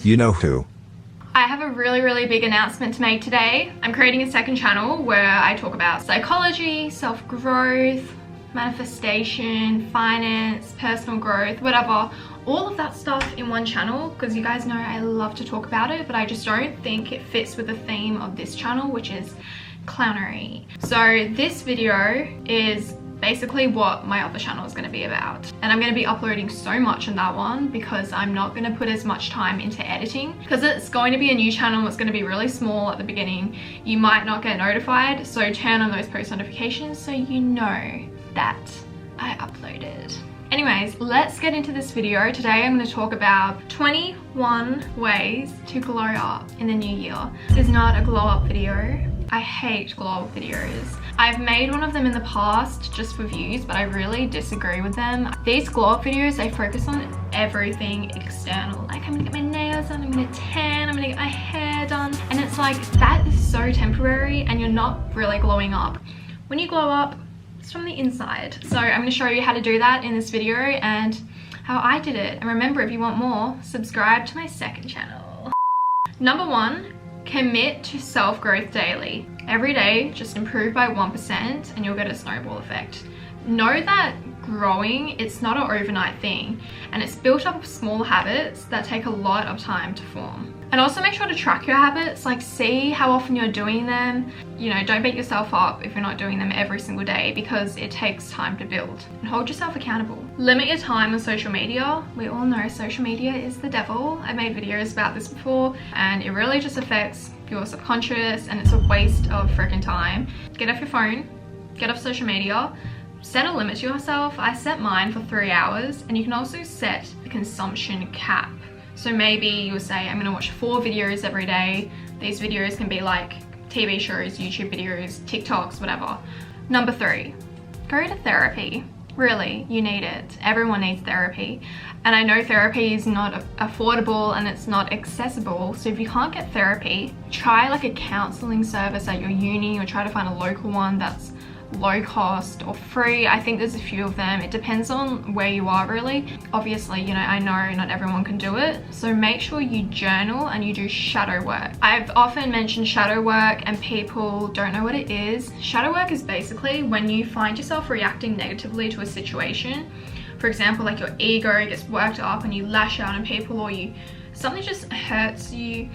You know who. I have a really big announcement to make today. I'm creating a second channel where I talk about psychology, self-growth, manifestation, finance, personal growth, whatever. All of that stuff in one channel, because you guys know I love to talk about it, but I just don't think it fits with the theme of this channel, which is clownery. So this video is basically what my other channel is going to be about, and I'm going to be uploading so much on that one because I'm not going to put as much time into editing, because it's going to be a new channel. It's going to be really small at the beginning. You might not get notified, so turn on those post notifications so you know that I uploaded. Anyways, let's get into this video. Today I'm going to talk about 21 ways to glow up in the new year. This is not a glow up video. I hate glow up videos. I've made one of them in the past just for views, but I really disagree with them. These glow up videos, they focus on everything external. Like, I'm gonna get my nails done, I'm gonna tan, I'm gonna get my hair done. And it's like, that is so temporary and you're not really glowing up. When you glow up, it's from the inside. So I'm gonna show you how to do that in this video and how I did it. And remember, if you want more, subscribe to my second channel. Number 1, commit to self-growth daily. Every day, just improve by 1% and you'll get a snowball effect. Know that growing, it's not an overnight thing, and it's built up of small habits that take a lot of time to form. And also make sure to track your habits, like see how often you're doing them. You know, don't beat yourself up if you're not doing them every single day, because it takes time to build. And hold yourself accountable. Limit your time on social media. We all know social media is the devil. I made videos about this before, and it really just affects your subconscious, and it's a waste of freaking time. Get off your phone, get off social media, set a limit to yourself. I set mine for 3 hours, and you can also set a consumption cap. So maybe you'll say, I'm gonna watch 4 videos every day. These videos can be like TV shows, YouTube videos, TikToks, whatever. Number 3, go to therapy. Really, you need it. Everyone needs therapy. And I know therapy is not affordable and it's not accessible. So if you can't get therapy, try like a counseling service at your uni, or try to find a local one that's low cost or free. I think there's a few of them. It depends on where you are, really. Obviously, you know, I know not everyone can do it. So make sure you journal and you do shadow work. I've often mentioned shadow work and people don't know what it is. Shadow work is basically when you find yourself reacting negatively to a situation. For example, like your ego gets worked up and you lash out on people, or something just hurts you.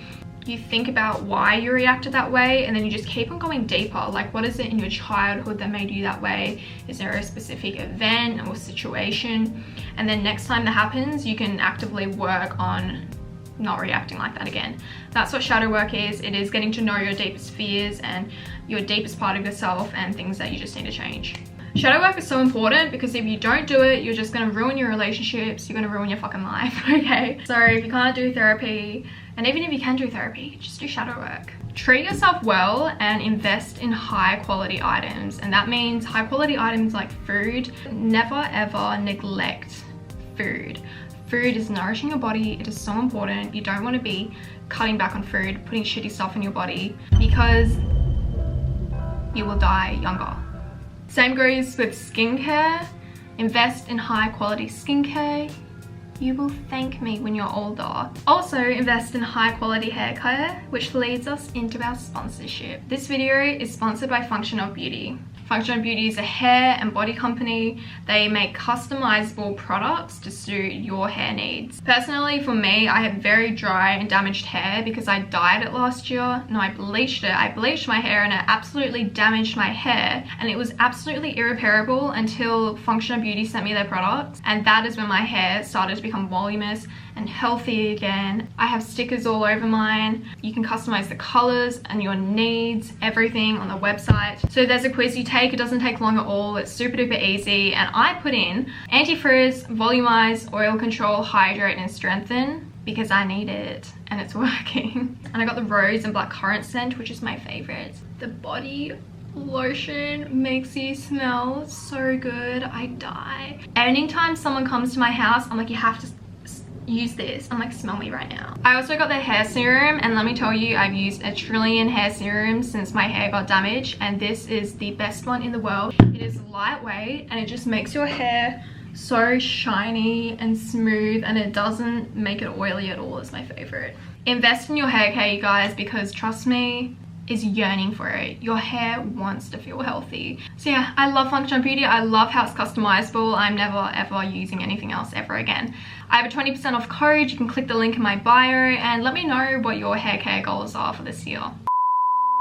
You think about why you reacted that way, and then you just keep on going deeper. Like, what is it in your childhood that made you that way? Is there a specific event or situation? And then next time that happens, you can actively work on not reacting like that again. That's what shadow work is. It is getting to know your deepest fears and your deepest part of yourself and things that you just need to change. Shadow work is so important because if you don't do it, you're just gonna ruin your relationships, you're gonna ruin your fucking life, okay? So if you can't do therapy, and even if you can do therapy, just do shadow work. Treat yourself well and invest in high quality items. And that means high quality items like food. Never ever neglect food. Food is nourishing your body. It is so important. You don't want to be cutting back on food, putting shitty stuff in your body, because you will die younger. Same goes with skincare. Invest in high quality skincare. You will thank me when you're older. Also, invest in high quality hair care, which leads us into our sponsorship. This video is sponsored by Function of Beauty. Function of Beauty is a hair and body company. They make customizable products to suit your hair needs. Personally, for me, I have very dry and damaged hair because I dyed it last year. No, I bleached it. I bleached my hair and it absolutely damaged my hair, and it was absolutely irreparable until Function of Beauty sent me their products, and that is when my hair started to become voluminous and healthy again. I have stickers all over mine. You can customize the colors and your needs, everything on the website. So there's a quiz you take. It doesn't take long at all. It's super duper easy. And I put in anti-frizz, volumize, oil control, hydrate, and strengthen because I need it and it's working. And I got the rose and blackcurrant scent, which is my favorite. The body lotion makes you smell so good. I die. Anytime someone comes to my house, I'm like, you have to use this. I'm like, smell me right now. I also got the hair serum, and let me tell you, I've used a trillion hair serums since my hair got damaged, and this is the best one in the world. It is lightweight and it just makes your hair so shiny and smooth, and it doesn't make it oily at all. Is my favorite. Invest in your hair care, you guys, because trust me, is yearning for it. Your hair wants to feel healthy. So yeah, I love Functional Beauty. I love how it's customizable. I'm never ever using anything else ever again. I have a 20% off code. You can click the link in my bio and let me know what your hair care goals are for this year.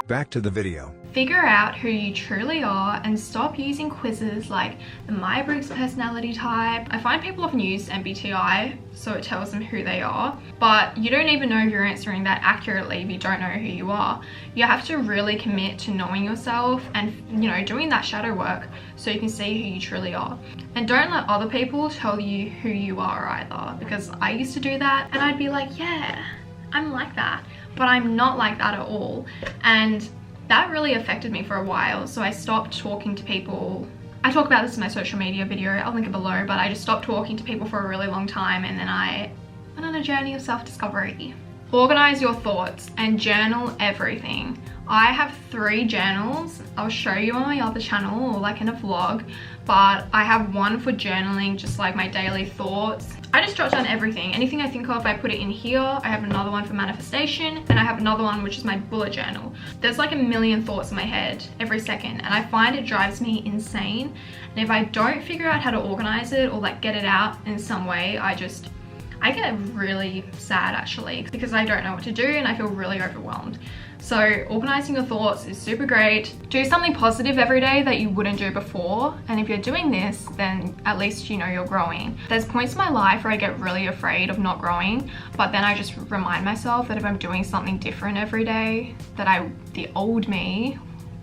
Back to the video. Figure out who you truly are and stop using quizzes like the Myers-Briggs personality type. I find people often use MBTI, so it tells them who they are, but you don't even know if you're answering that accurately if you don't know who you are. You have to really commit to knowing yourself and, you know, doing that shadow work so you can see who you truly are. And don't let other people tell you who you are either, because I used to do that and I'd be like, yeah, I'm like that, but I'm not like that at all. And that really affected me for a while, so I stopped talking to people. I talk about this in my social media video, I'll link it below, but I just stopped talking to people for a really long time, and then I went on a journey of self-discovery. Organize your thoughts and journal everything. I have 3 journals. I'll show you on my other channel or like in a vlog, but I have one for journaling, just like my daily thoughts. I just jot down everything. Anything I think of, I put it in here. I have another one for manifestation, and I have another one which is my bullet journal. There's like a million thoughts in my head every second, and I find it drives me insane. And if I don't figure out how to organize it or like get it out in some way, I get really sad actually, because I don't know what to do and I feel really overwhelmed. So organizing your thoughts is super great. Do something positive every day that you wouldn't do before. And if you're doing this, then at least you know you're growing. There's points in my life where I get really afraid of not growing, but then I just remind myself that if I'm doing something different every day that the old me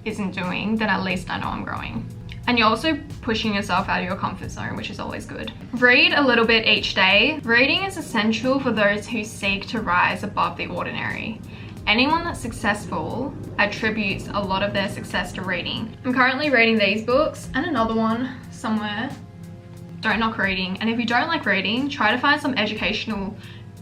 isn't doing, then at least I know I'm growing. And you're also pushing yourself out of your comfort zone, which is always good. Read a little bit each day. Reading is essential for those who seek to rise above the ordinary. Anyone that's successful attributes a lot of their success to reading. I'm currently reading these books and another one somewhere. Don't knock reading. And if you don't like reading, try to find some educational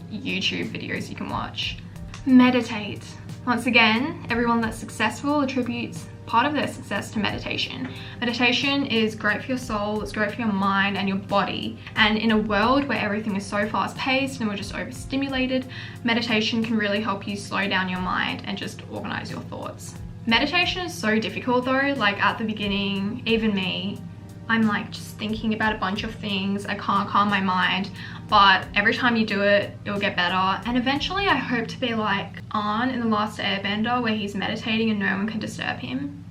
YouTube videos you can watch. Meditate. Once again, everyone that's successful attributes part of their success to meditation. Meditation is great for your soul, it's great for your mind and your body. And in a world where everything is so fast paced and we're just overstimulated, meditation can really help you slow down your mind and just organize your thoughts. Meditation is so difficult though, like at the beginning, even me, I'm like just thinking about a bunch of things, I can't calm my mind, but every time you do it, it'll get better. And eventually I hope to be like Ann in The Last Airbender, where he's meditating and no one can disturb him.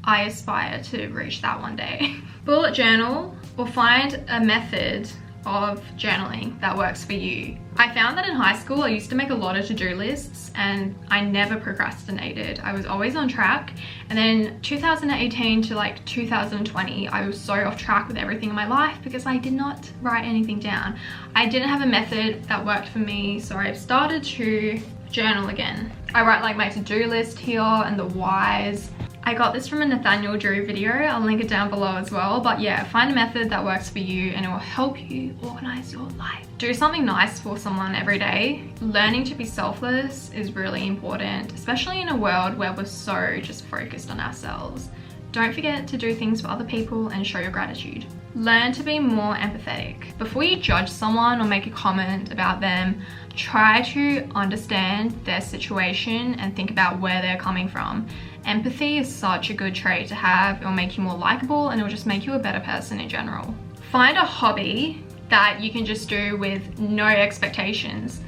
I aspire to reach that one day. Bullet journal, or find a method of journaling that works for you. I found that in high school I used to make a lot of to-do lists and I never procrastinated. I was always on track, and then 2018 to like 2020 I was so off track with everything in my life because I did not write anything down. I didn't have a method that worked for me, so I've started to journal again. I write like my to-do list here and the whys. I got this from a Nathaniel Drew video, I'll link it down below as well, but yeah, find a method that works for you and it will help you organize your life. Do something nice for someone every day. Learning to be selfless is really important, especially in a world where we're so just focused on ourselves. Don't forget to do things for other people and show your gratitude. Learn to be more empathetic. Before you judge someone or make a comment about them, try to understand their situation and think about where they're coming from. Empathy is such a good trait to have. It'll make you more likable and it'll just make you a better person in general. Find a hobby that you can just do with no expectations.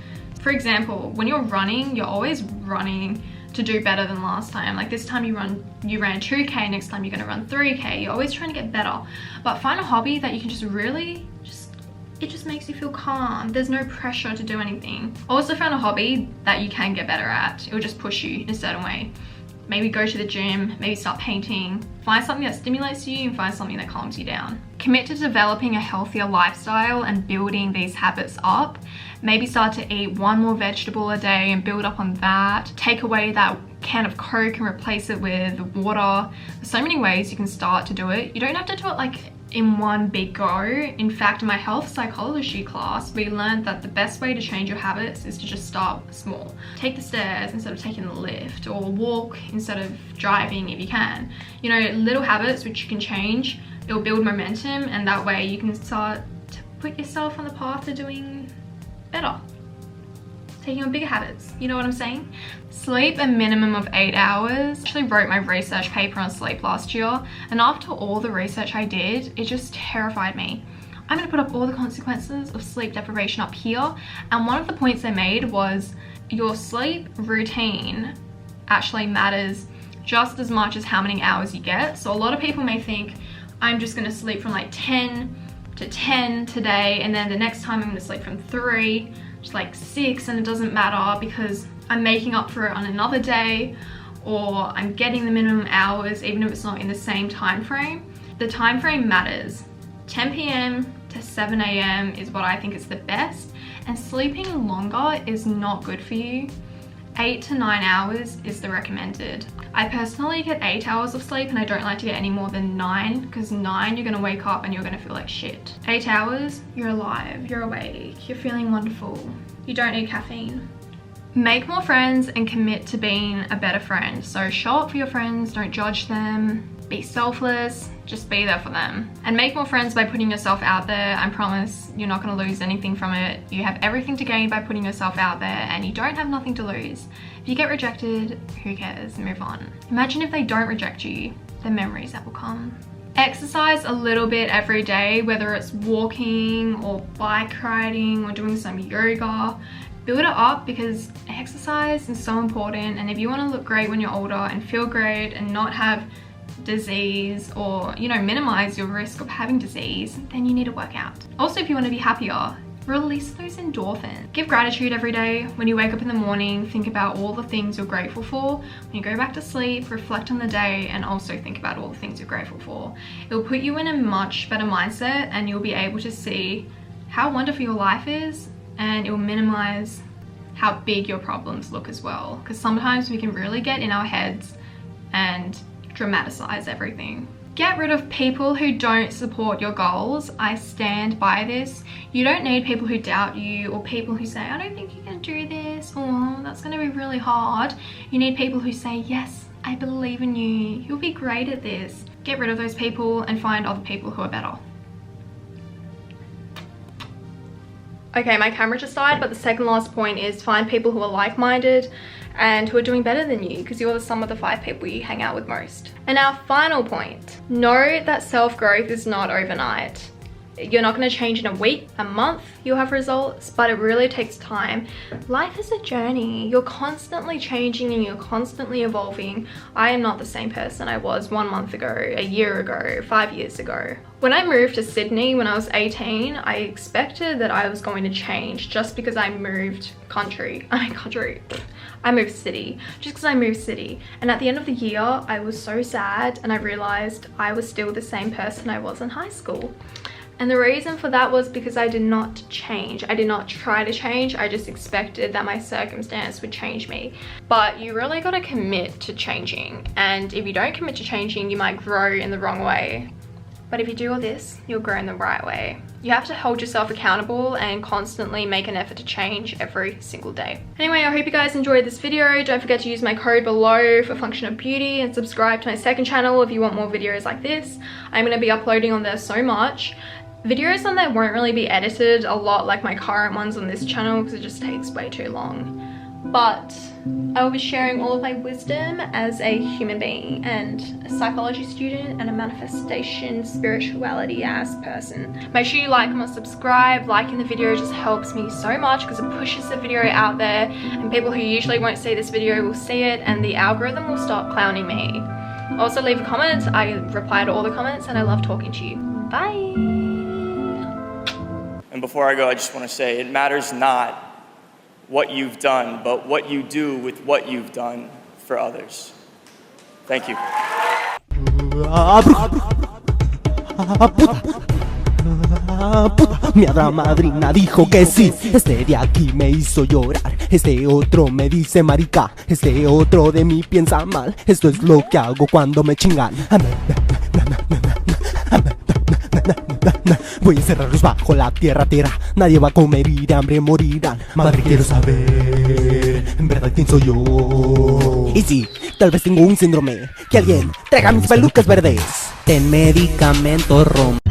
For example, when you're running, you're always running to do better than last time. Like this time you ran 2K, next time you're gonna run 3K. You're always trying to get better. But find a hobby that you can just really, it just makes you feel calm. There's no pressure to do anything. Also find a hobby that you can get better at. It will just push you in a certain way. Maybe go to the gym, maybe start painting. Find something that stimulates you and find something that calms you down. Commit to developing a healthier lifestyle and building these habits up. Maybe start to eat 1 more vegetable a day and build up on that. Take away that can of Coke and replace it with water. There's so many ways you can start to do it. You don't have to do it like in one big go. In fact, in my health psychology class, we learned that the best way to change your habits is to just start small. Take the stairs instead of taking the lift, or walk instead of driving if you can. You know, little habits which you can change it'll build momentum, and that way you can start to put yourself on the path to doing better, taking on bigger habits. You know what I'm saying? Sleep a minimum of 8 hours. I actually wrote my research paper on sleep last year, and after all the research I did, it just terrified me. I'm going to put up all the consequences of sleep deprivation up here, and one of the points they made was your sleep routine actually matters just as much as how many hours you get. So a lot of people may think, I'm just going to sleep from like 10 to 10 today, and then the next time I'm going to sleep from 3 to like 6, and it doesn't matter because I'm making up for it on another day, or I'm getting the minimum hours even if it's not in the same time frame. The time frame matters. 10 p.m. to 7 a.m. is what I think is the best, and sleeping longer is not good for you. 8 to 9 hours is the recommended. I personally get 8 hours of sleep, and I don't like to get any more than 9, because 9 you're gonna wake up and you're gonna feel like shit. 8 hours, you're alive, you're awake, you're feeling wonderful. You don't need caffeine. Make more friends and commit to being a better friend. So show up for your friends, don't judge them, be selfless, just be there for them. And make more friends by putting yourself out there. I promise you're not gonna lose anything from it. You have everything to gain by putting yourself out there, and you don't have nothing to lose. If you get rejected, who cares? Move on. Imagine if they don't reject you, the memories that will come. Exercise a little bit every day, whether it's walking or bike riding or doing some yoga. Build it up, because exercise is so important, and if you want to look great when you're older and feel great and not have disease, or minimize your risk of having disease, then you need to work out. Also, if you want to be happier, release those endorphins. Give gratitude every day. When you wake up in the morning, think about all the things you're grateful for. When you go back to sleep, reflect on the day and also think about all the things you're grateful for. It will put you in a much better mindset, and you'll be able to see how wonderful your life is, and it will minimize how big your problems look as well, because sometimes we can really get in our heads and dramatize everything. Get rid of people who don't support your goals. I stand by this. You don't need people who doubt you, or people who say, I don't think you can do this, or that's going to be really hard. You need people who say, yes, I believe in you, you'll be great at this. Get rid of those people and find other people who are better. Okay, my camera just died, but the second last point is find people who are like-minded and who are doing better than you, because you're the sum of the 5 people you hang out with most. And our final point, know that self-growth is not overnight. You're not going to change in a week, a month, you'll have results, but it really takes time. Life is a journey. You're constantly changing and you're constantly evolving. I am not the same person I was 1 month ago, a year ago, 5 years ago. When I moved to Sydney when I was 18, I expected that I was going to change just because I moved I moved city, just because I moved city. And at the end of the year, I was so sad, and I realized I was still the same person I was in high school. And the reason for that was because I did not change. I did not try to change. I just expected that my circumstance would change me. But you really got to commit to changing. And if you don't commit to changing, you might grow in the wrong way. But if you do all this, you'll grow in the right way. You have to hold yourself accountable and constantly make an effort to change every single day. Anyway, I hope you guys enjoyed this video. Don't forget to use my code below for Function of Beauty, and subscribe to my second channel if you want more videos like this. I'm going to be uploading on there so much. Videos on there won't really be edited a lot like my current ones on this channel, because it just takes way too long. But I will be sharing all of my wisdom as a human being and a psychology student and a manifestation spirituality ass person. Make sure you like, comment, subscribe. Liking the video just helps me so much because it pushes the video out there, and people who usually won't see this video will see it, and the algorithm will stop clowning me. Also leave a comment. I reply to all the comments and I love talking to you. Bye. And before I go, I just want to say it matters not what you've done, but what you do with what you've done for others. Thank you. Mi hada madrina dijo que sí. Este de aquí me hizo llorar. Este otro me dice marica. Este otro de mí piensa mal. Esto es lo que hago cuando me chingan. Voy a encerrarlos bajo la tierra. Nadie va a comer y de hambre morirán. Madre, quiero saber en verdad quién soy yo. Y sí, tal vez tengo un síndrome. Que alguien traiga mis pelucas verdes. Ten medicamento rom.